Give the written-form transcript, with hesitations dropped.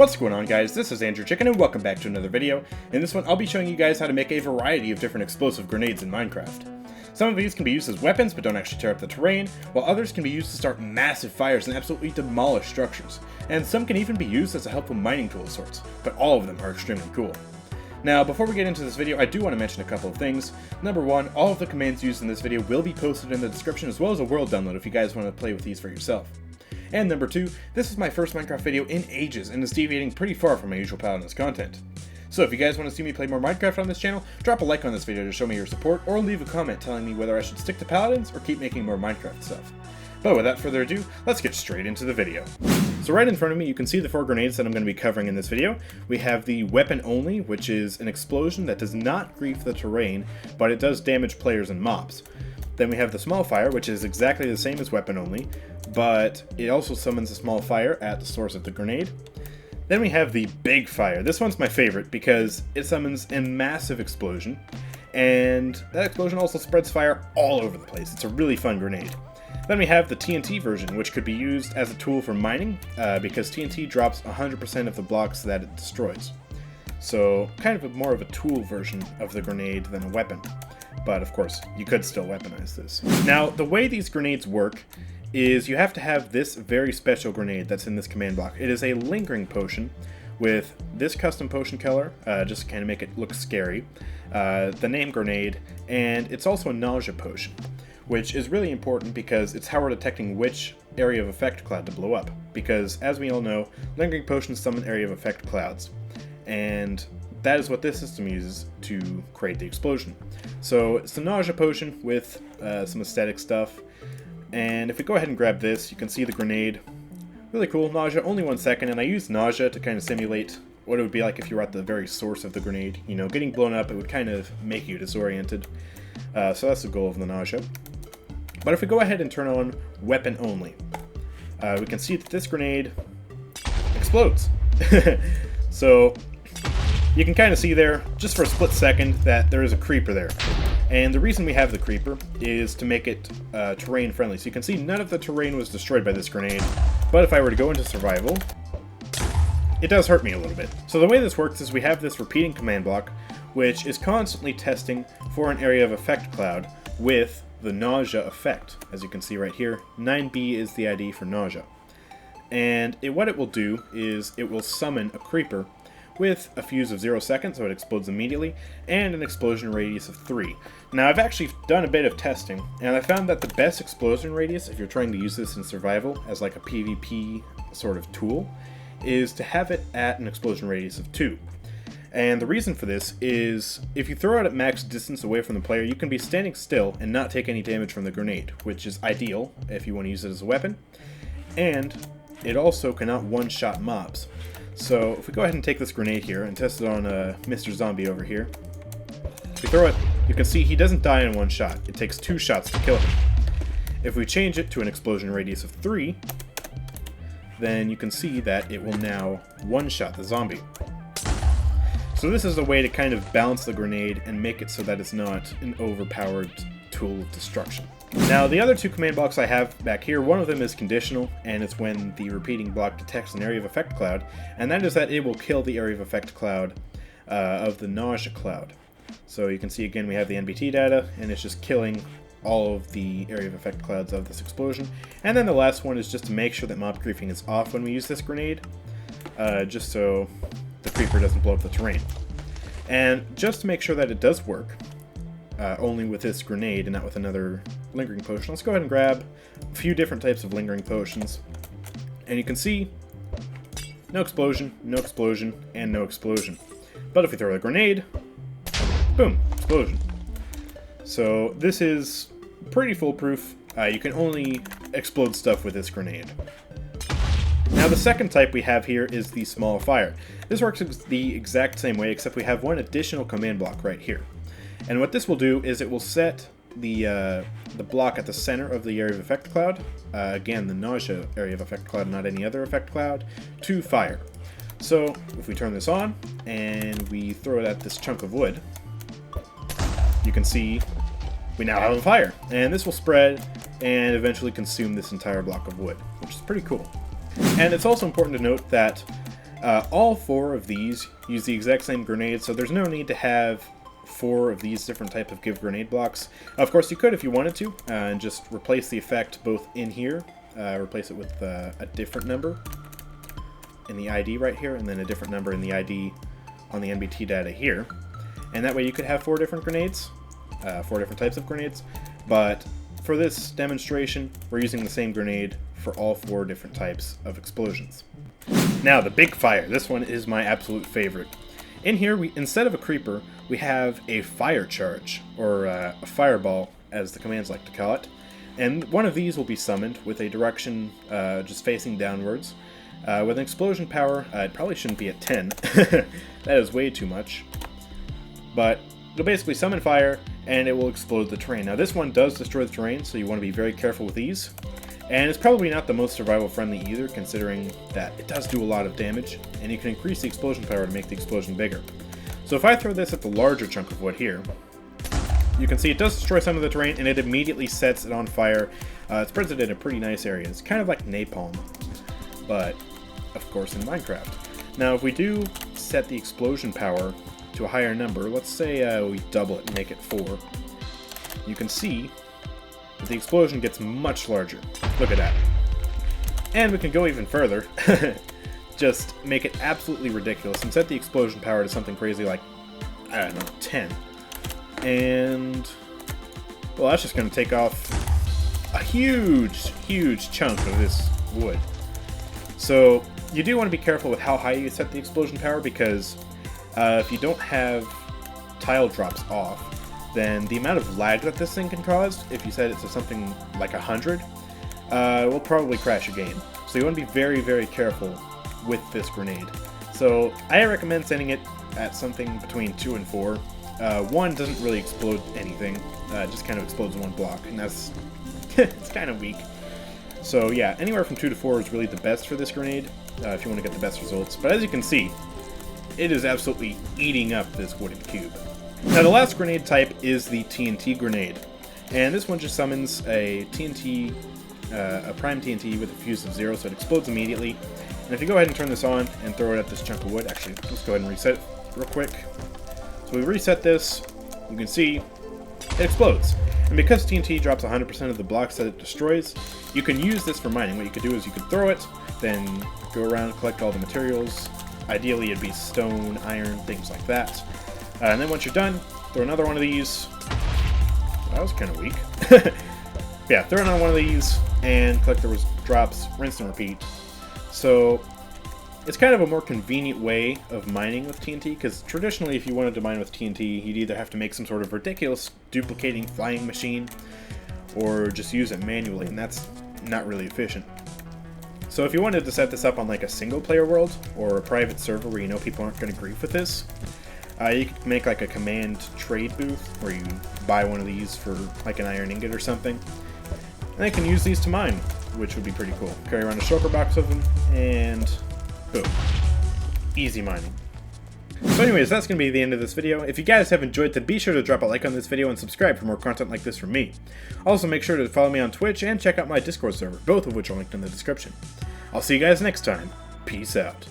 What's going on, guys? This is AndrewChicken and welcome back to another video. In this one I'll be showing you guys how to make a variety of different explosive grenades in Minecraft. Some of these can be used as weapons but don't actually tear up the terrain, while others can be used to start massive fires and absolutely demolish structures. And some can even be used as a helpful mining tool of sorts, but all of them are extremely cool. Now, before we get into this video, I do want to mention a couple of things. Number one, all of the commands used in this video will be posted in the description as well as a world download if you guys want to play with these for yourself. And number two, this is my first Minecraft video in ages and is deviating pretty far from my usual Paladins content. So if you guys want to see me play more Minecraft on this channel, drop a like on this video to show me your support, or leave a comment telling me whether I should stick to Paladins or keep making more Minecraft stuff. But without further ado, let's get straight into the video. So right in front of me you can see the 4 grenades that I'm going to be covering in this video. We have the weapon only, which is an explosion that does not grief the terrain, but it does damage players and mobs. Then we have the small fire, which is exactly the same as weapon only, but it also summons a small fire at the source of the grenade. Then we have the big fire. This one's my favorite because it summons a massive explosion, and that explosion also spreads fire all over the place. It's a really fun grenade. Then we have the TNT version, which could be used as a tool for mining, because TNT drops 100% of the blocks that it destroys. So kind of more of a tool version of the grenade than a weapon. But of course, you could still weaponize this. Now, the way these grenades work is you have to have this very special grenade that's in this command block. It is a lingering potion with this CustomPotionColor, just to kind of make it look scary, the name grenade, and it's also a nausea potion, which is really important because it's how we're detecting which area of effect cloud to blow up. Because, as we all know, lingering potions summon area of effect clouds, and that is what this system uses to create the explosion. So it's the nausea potion with some aesthetic stuff. And if we go ahead and grab this, you can see the grenade. Really cool. Nausea, only 1 second, and I used nausea to kind of simulate what it would be like if you were at the very source of the grenade. You know, getting blown up, it would kind of make you disoriented. So that's the goal of the nausea. But if we go ahead and turn on weapon only, we can see that this grenade explodes. So you can kind of see there, just for a split second, that there is a creeper there. And the reason we have the creeper is to make it terrain friendly. So you can see none of the terrain was destroyed by this grenade, but if I were to go into survival, it does hurt me a little bit. So the way this works is we have this repeating command block, which is constantly testing for an area of effect cloud with the nausea effect. As you can see right here, 9B is the ID for nausea. And what it will do is it will summon a creeper with a fuse of 0 seconds, so it explodes immediately, and an explosion radius of 3. Now, I've actually done a bit of testing, and I found that the best explosion radius, if you're trying to use this in survival as like a PvP sort of tool, is to have it at an explosion radius of 2. And the reason for this is, if you throw it at max distance away from the player, you can be standing still and not take any damage from the grenade, which is ideal if you want to use it as a weapon, and it also cannot one-shot mobs. So if we go ahead and take this grenade here and test it on Mr. Zombie over here, if we throw it, you can see he doesn't die in one shot. It takes 2 shots to kill him. If we change it to an explosion radius of 3, then you can see that it will now one-shot the zombie. So this is a way to kind of balance the grenade and make it so that it's not an overpowered tool of destruction. Now, the other 2 command blocks I have back here, one of them is conditional, and it's when the repeating block detects an area of effect cloud, and that is that it will kill the area of effect cloud of the nausea cloud. So you can see again we have the NBT data, and it's just killing all of the area of effect clouds of this explosion. And then the last one is just to make sure that mob griefing is off when we use this grenade, just so the creeper doesn't blow up the terrain. And just to make sure that it does work, only with this grenade and not with another lingering potion, let's go ahead and grab a few different types of lingering potions. And you can see no explosion, and no explosion. But if we throw a grenade, boom, explosion. So this is pretty foolproof. You can only explode stuff with this grenade. Now the second type we have here is the small fire. This works the exact same way, except we have one additional command block right here. And what this will do is it will set the block at the center of the area of effect cloud, again the nausea area of effect cloud, not any other effect cloud, to fire. So if we turn this on and we throw it at this chunk of wood, you can see we now have a fire, and this will spread and eventually consume this entire block of wood, which is pretty cool. And it's also important to note that All 4 of these use the exact same grenade, so there's no need to have 4 of these different type of give grenade blocks. Of course, you could if you wanted to, and just replace the effect both in here, replace it with a different number in the ID right here, and then a different number in the ID on the NBT data here. And that way you could have 4 different grenades, 4 different types of grenades, but for this demonstration, we're using the same grenade for all 4 different types of explosions. Now, the big fire. This one is my absolute favorite. In here, instead of a creeper, we have a fire charge, or a fireball, as the commands like to call it. And one of these will be summoned with a direction just facing downwards. With an explosion power, it probably shouldn't be at 10. That is way too much. But it'll basically summon fire, and it will explode the terrain. Now, this one does destroy the terrain, so you want to be very careful with these. And it's probably not the most survival friendly either, considering that it does do a lot of damage, and you can increase the explosion power to make the explosion bigger. So if I throw this at the larger chunk of wood here, you can see it does destroy some of the terrain, and it immediately sets it on fire. It spreads it in a pretty nice area. It's kind of like napalm, but of course in Minecraft. Now if we do set the explosion power to a higher number, let's say we double it and make it 4, you can see that the explosion gets much larger. Look at that. And we can go even further. Just make it absolutely ridiculous and set the explosion power to something crazy like, I don't know, 10. And, well, that's just going to take off a huge, huge chunk of this wood. So you do want to be careful with how high you set the explosion power, because if you don't have tile drops off, then the amount of lag that this thing can cause, if you set it to something like 100, will probably crash your game. So you want to be very, very careful with this grenade. So I recommend setting it at something between 2 and 4. 1 doesn't really explode anything, it just kind of explodes in one block, and that's it's kind of weak. So yeah, anywhere from 2 to 4 is really the best for this grenade, if you want to get the best results. But as you can see, it is absolutely eating up this wooden cube. Now the last grenade type is the TNT grenade, and this one just summons a TNT, a prime TNT with a fuse of 0, so it explodes immediately. And if you go ahead and turn this on and throw it at this chunk of wood, actually, let's go ahead and reset it real quick. So we reset this, you can see it explodes. And because TNT drops 100% of the blocks that it destroys, you can use this for mining. What you could do is you could throw it, then go around and collect all the materials. Ideally it'd be stone, iron, things like that. And then once you're done, throw another one of these. That was kind of weak. Yeah, throw another one of these and collect the drops, rinse and repeat. So it's kind of a more convenient way of mining with TNT, because traditionally if you wanted to mine with TNT, you'd either have to make some sort of ridiculous duplicating flying machine, or just use it manually, and that's not really efficient. So if you wanted to set this up on like a single player world, or a private server where you know people aren't going to grief with this, you could make like a command trade booth, where you buy one of these for like an iron ingot or something, and then you can use these to mine, which would be pretty cool. Carry around a shulker box of them, and boom. Easy mining. So anyways, that's going to be the end of this video. If you guys have enjoyed, then be sure to drop a like on this video and subscribe for more content like this from me. Also, make sure to follow me on Twitch and check out my Discord server, both of which are linked in the description. I'll see you guys next time. Peace out.